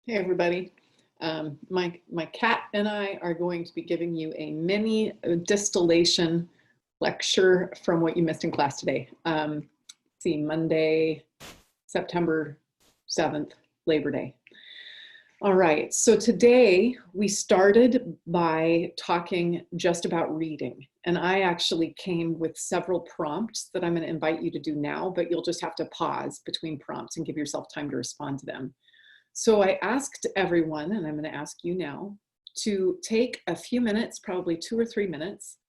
Hey everybody. My cat and I are going to be giving you a mini distillation lecture from what you missed in class today. See, Monday, September 7th, Labor Day. All right, so today we started by talking just about reading, and I actually came with several prompts that I'm going to invite you to do now, but you'll just have to pause between prompts and give yourself time to respond to them. So I asked everyone, and I'm going to ask you now, to take a few minutes, probably 2 or 3 minutes,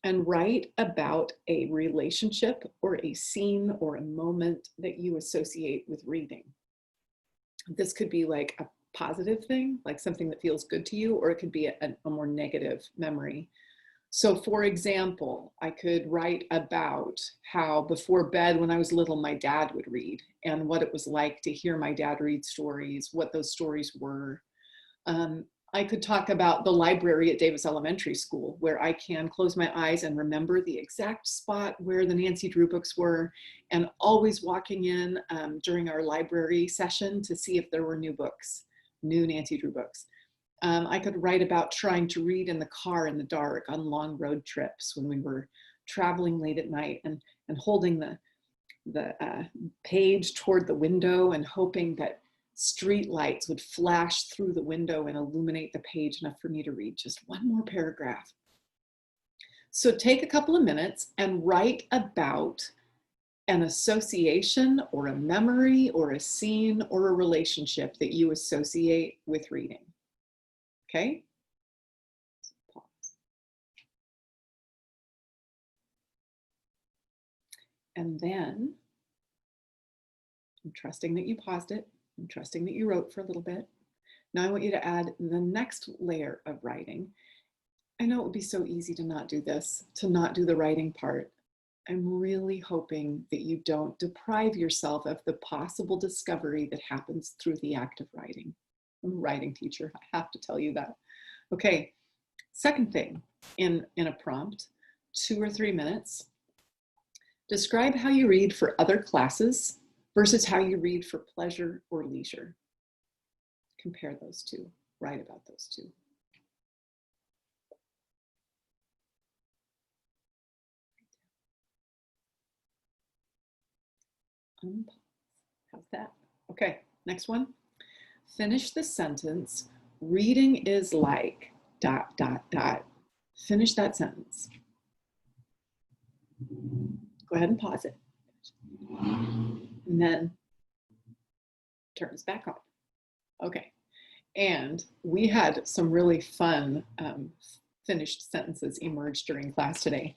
and write about a relationship or a scene or a moment that you associate with reading. This could be like a positive thing, like something that feels good to you, or it could be a more negative memory. So for example, I could write about how before bed when I was little, my dad would read and what it was like to hear my dad read stories, what those stories were. I could talk about the library at Davis Elementary School, where I can close my eyes and remember the exact spot where the Nancy Drew books were, and always walking in during our library session to see if there were new books, new Nancy Drew books. I could write about trying to read in the car in the dark on long road trips when we were traveling late at night, and holding the page toward the window and hoping that street lights would flash through the window and illuminate the page enough for me to read just one more paragraph. So take a couple of minutes and write about an association or a memory or a scene or a relationship that you associate with reading. Okay? Pause. And then, I'm trusting that you paused it. I'm trusting that you wrote for a little bit. Now I want you to add the next layer of writing. I know it would be so easy to not do this, to not do the writing part. I'm really hoping that you don't deprive yourself of the possible discovery that happens through the act of writing. I'm a writing teacher, I have to tell you that. Okay, second thing in a prompt, 2 or 3 minutes, describe how you read for other classes versus how you read for pleasure or leisure. Compare those two, write about those two. How's that? Okay, next one. Finish the sentence, reading is like, ... Finish that sentence. Go ahead and pause it. And then turn this back on. Okay, and we had some really fun finished sentences emerge during class today.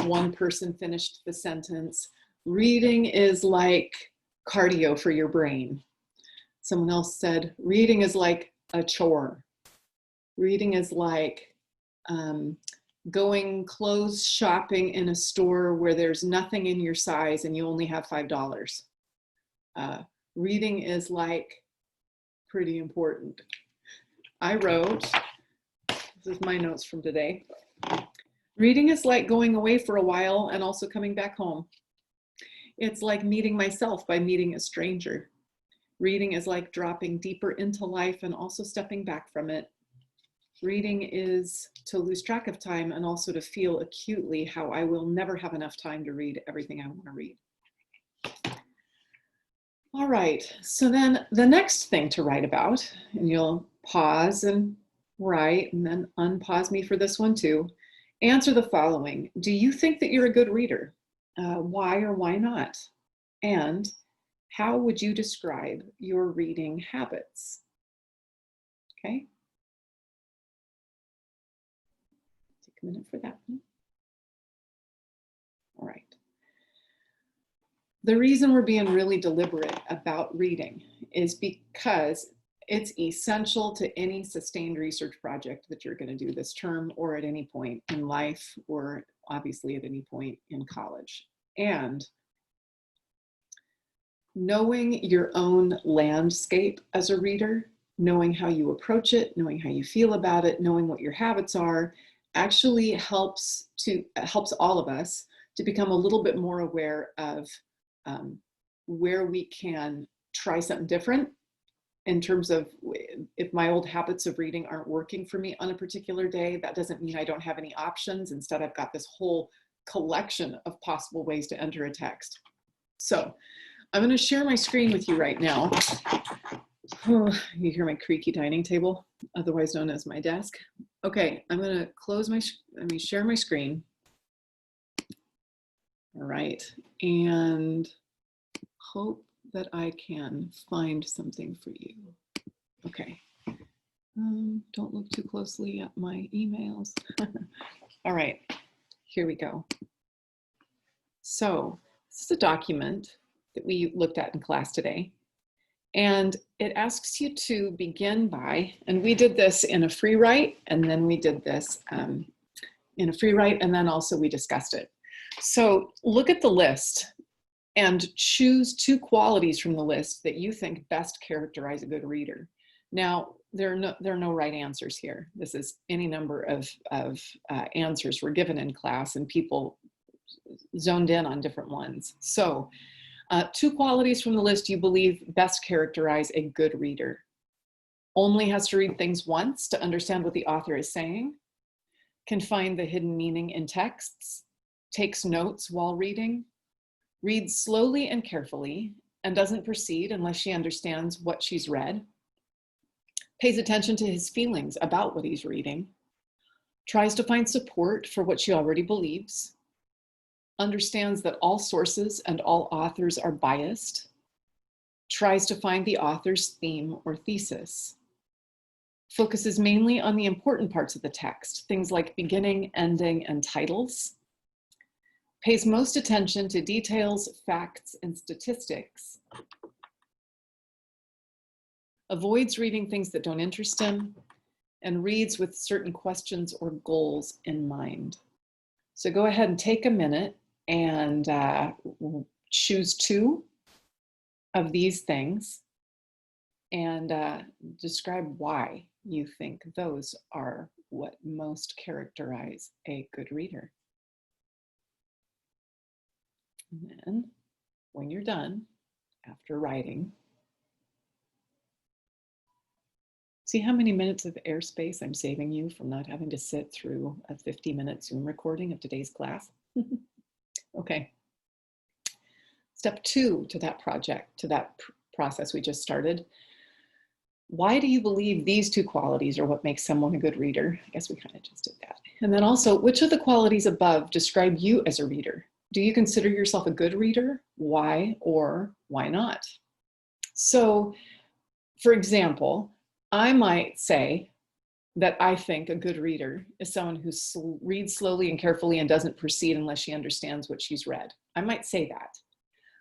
One person finished the sentence, reading is like cardio for your brain. Someone else said, reading is like a chore. Reading is like going clothes shopping in a store where there's nothing in your size and you only have $5. Reading is like pretty important. I wrote, this is my notes from today, reading is like going away for a while and also coming back home. It's like meeting myself by meeting a stranger. Reading is like dropping deeper into life and also stepping back from it. Reading is to lose track of time and also to feel acutely how I will never have enough time to read everything I want to read. All right, so then the next thing to write about, and you'll pause and write and then unpause me for this one too. Answer the following. Do you think that you're a good reader? Why or why not? And how would you describe your reading habits? Okay. Take a minute for that one. All right. The reason we're being really deliberate about reading is because it's essential to any sustained research project that you're going to do this term or at any point in life or obviously at any point in college. And knowing your own landscape as a reader, knowing how you approach it, knowing how you feel about it, knowing what your habits are, actually helps all of us to become a little bit more aware of where we can try something different in terms of if my old habits of reading aren't working for me on a particular day, that doesn't mean I don't have any options. Instead, I've got this whole collection of possible ways to enter a text. So I'm going to share my screen with you right now. Oh, you hear my creaky dining table, otherwise known as my desk. Okay, I'm going to let me share my screen. All right, and hope that I can find something for you. Okay, don't look too closely at my emails. All right, here we go. So this is a document that we looked at in class today. And it asks you to begin by, and we did this in a free write, and then we did this in a free write, and then also we discussed it. So look at the list and choose 2 qualities from the list that you think best characterize a good reader. Now, there are no right answers here. This is any number of answers were given in class, and people zoned in on different ones. So 2 qualities from the list you believe best characterize a good reader. Only has to read things once to understand what the author is saying, can find the hidden meaning in texts, takes notes while reading, reads slowly and carefully, and doesn't proceed unless she understands what she's read, pays attention to his feelings about what he's reading, tries to find support for what she already believes, understands that all sources and all authors are biased, tries to find the author's theme or thesis, focuses mainly on the important parts of the text, things like beginning, ending, and titles, pays most attention to details, facts, and statistics, avoids reading things that don't interest him, and reads with certain questions or goals in mind. So go ahead and take a minute and choose 2 of these things and describe why you think those are what most characterize a good reader. And then when you're done, after writing, see how many minutes of airspace I'm saving you from not having to sit through a 50-minute Zoom recording of today's class? Okay. Step 2 to that project, to that process we just started. Why do you believe these 2 qualities are what makes someone a good reader? I guess we kind of just did that. And then also, which of the qualities above describe you as a reader? Do you consider yourself a good reader? Why or why not? So, for example, I might say that I think a good reader is someone who reads slowly and carefully and doesn't proceed unless she understands what she's read. I might say that.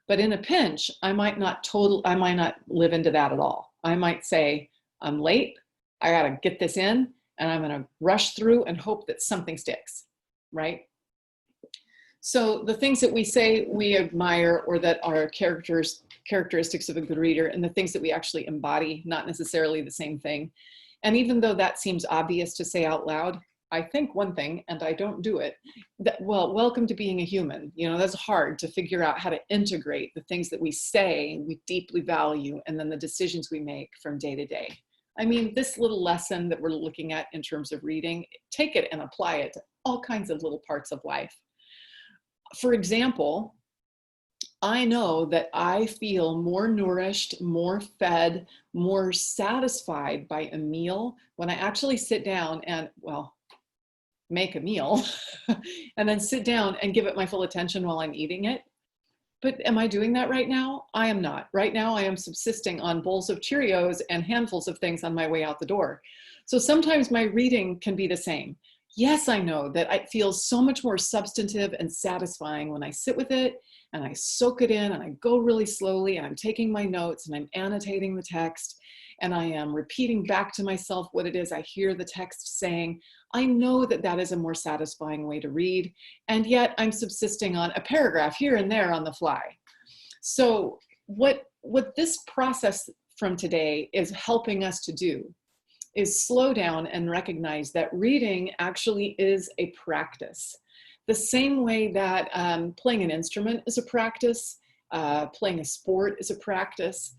But in a pinch, I might not live into that at all. I might say, I'm late, I gotta get this in, and I'm gonna rush through and hope that something sticks, right? So the things that we say we admire or that are characteristics of a good reader, and the things that we actually embody, not necessarily the same thing. And even though that seems obvious to say out loud, I think one thing and I don't do it. Well, welcome to being a human. You know, that's hard to figure out how to integrate the things that we say we deeply value and then the decisions we make from day to day. I mean, this little lesson that we're looking at in terms of reading, take it and apply it to all kinds of little parts of life. For example, I know that I feel more nourished, more fed, more satisfied by a meal when I actually sit down and, well, make a meal and then sit down and give it my full attention while I'm eating it. But am I doing that right now? I am not. Right now I am subsisting on bowls of Cheerios and handfuls of things on my way out the door. So sometimes my reading can be the same. Yes, I know that it feels so much more substantive and satisfying when I sit with it and I soak it in and I go really slowly and I'm taking my notes and I'm annotating the text and I am repeating back to myself what it is I hear the text saying. I know that that is a more satisfying way to read, and yet I'm subsisting on a paragraph here and there on the fly. So what this process from today is helping us to do is slow down and recognize that reading actually is a practice. The same way that playing an instrument is a practice, playing a sport is a practice.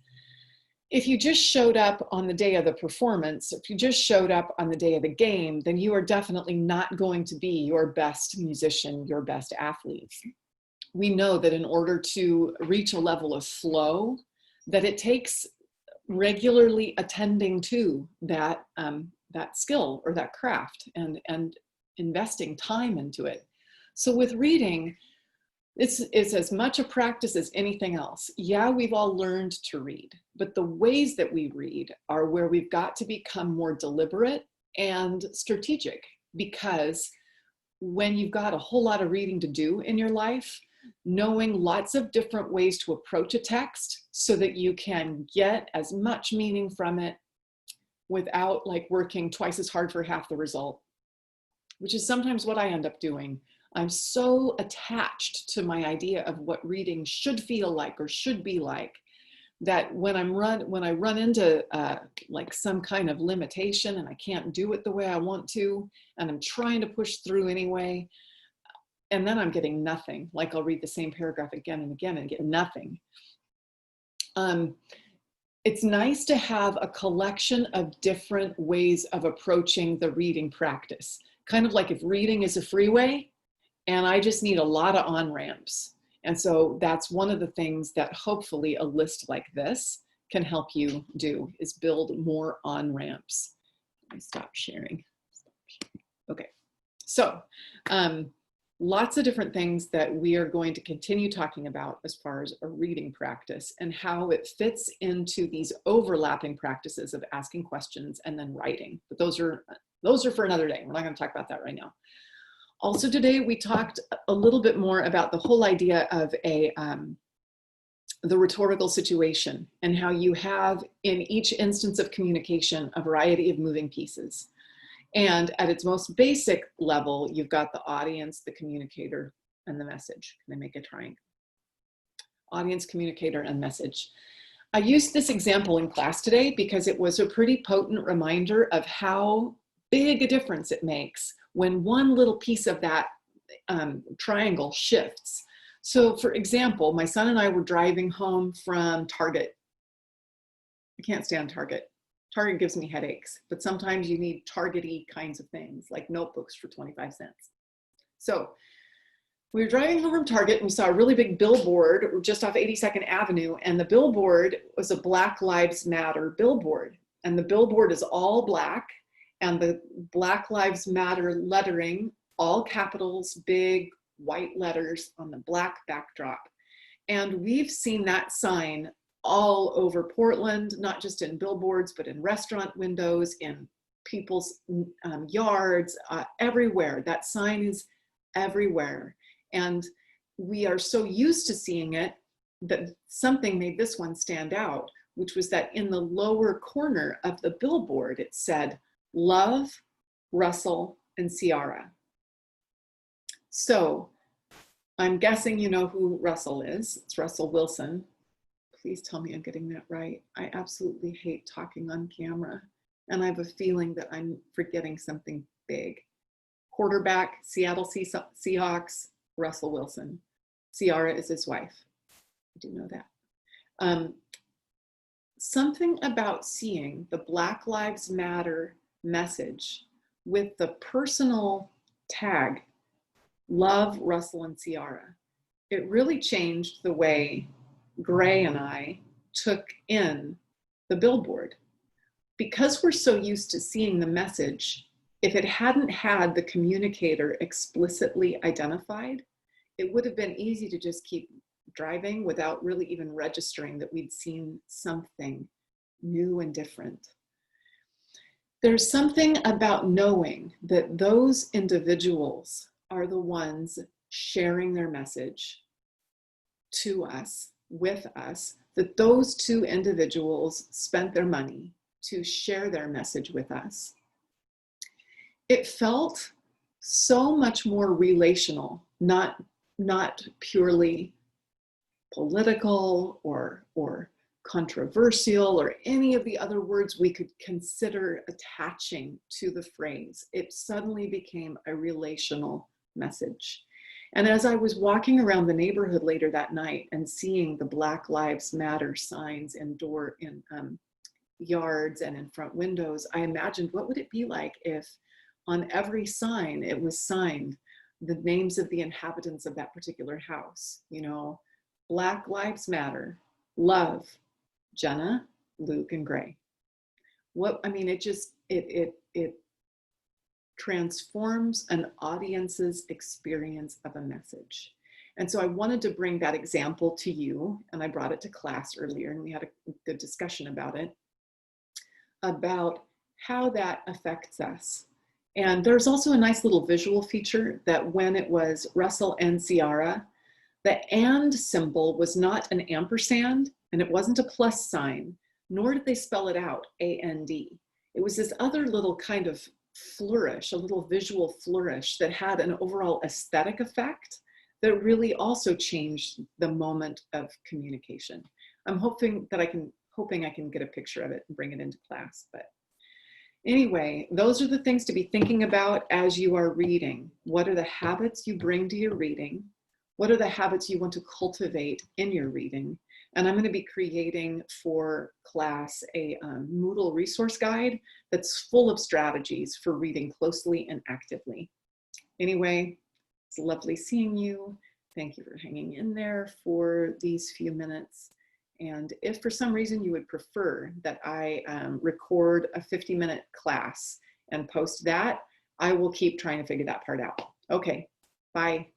If you just showed up on the day of the performance, if you just showed up on the day of the game, then you are definitely not going to be your best musician, your best athlete. We know that in order to reach a level of flow, that it takes regularly attending to that, that skill or that craft and investing time into it. So with reading, it's as much a practice as anything else. Yeah, we've all learned to read, but the ways that we read are where we've got to become more deliberate and strategic, because when you've got a whole lot of reading to do in your life, knowing lots of different ways to approach a text so that you can get as much meaning from it without like working twice as hard for half the result, which is sometimes what I end up doing. I'm so attached to my idea of what reading should feel like or should be like, that when I run into like some kind of limitation and I can't do it the way I want to, and I'm trying to push through anyway, and then I'm getting nothing. Like I'll read the same paragraph again and again and get nothing. It's nice to have a collection of different ways of approaching the reading practice. Kind of like if reading is a freeway and I just need a lot of on-ramps. And so that's one of the things that hopefully a list like this can help you do, is build more on-ramps. Let me stop sharing. Okay, so lots of different things that we are going to continue talking about as far as a reading practice and how it fits into these overlapping practices of asking questions and then writing. But those are for another day. We're not going to talk about that right now. Also today, we talked a little bit more about the whole idea of the rhetorical situation and how you have in each instance of communication a variety of moving pieces. And at its most basic level, you've got the audience, the communicator, and the message. Can I make a triangle? Audience, communicator, and message. I used this example in class today because it was a pretty potent reminder of how big a difference it makes when one little piece of that triangle shifts. So for example, my son and I were driving home from Target. I can't stand Target. Target gives me headaches, but sometimes you need Target-y kinds of things like notebooks for 25 cents. So we were driving home from Target and we saw a really big billboard just off 82nd Avenue, and the billboard was a Black Lives Matter billboard. And the billboard is all black, and the Black Lives Matter lettering, all capitals, big white letters on the black backdrop. And we've seen that sign all over Portland, not just in billboards, but in restaurant windows, in people's yards, everywhere. That sign is everywhere. And we are so used to seeing it that something made this one stand out, which was that in the lower corner of the billboard, it said, "Love, Russell, and Ciara." So I'm guessing you know who Russell is. It's Russell Wilson. Please tell me I'm getting that right. I absolutely hate talking on camera, and I have a feeling that I'm forgetting something big. Quarterback, Seattle Seahawks, Russell Wilson. Ciara is his wife. I do know that. Something about seeing the Black Lives Matter message with the personal tag, "Love, Russell, and Ciara," it really changed the way Gray and I took in the billboard. Because we're so used to seeing the message, if it hadn't had the communicator explicitly identified, it would have been easy to just keep driving without really even registering that we'd seen something new and different. There's something about knowing that those individuals are the ones sharing their message to us, with us, that those two individuals spent their money to share their message with us. It felt so much more relational, not purely political or controversial or any of the other words we could consider attaching to the phrase. It suddenly became a relational message. And as I was walking around the neighborhood later that night and seeing the Black Lives Matter signs in yards and in front windows, I imagined what would it be like if on every sign it was signed the names of the inhabitants of that particular house, you know, Black Lives Matter, love, Jenna, Luke, and Gray. What, I mean, it transforms an audience's experience of a message. And so I wanted to bring that example to you, and I brought it to class earlier, and we had a good discussion about it, about how that affects us. And there's also a nice little visual feature that when it was Russell and Ciara, the and symbol was not an ampersand, and it wasn't a plus sign, nor did they spell it out, A-N-D. It was this other little kind of flourish, a little visual flourish that had an overall aesthetic effect that really also changed the moment of communication. I'm hoping I can get a picture of it and bring it into class. But anyway, those are the things to be thinking about as you are reading. What are the habits you bring to your reading? What are the habits you want to cultivate in your reading? And I'm going to be creating for class a Moodle resource guide that's full of strategies for reading closely and actively. Anyway, it's lovely seeing you. Thank you for hanging in there for these few minutes. And if for some reason you would prefer that I record a 50-minute class and post that, I will keep trying to figure that part out. Okay, bye.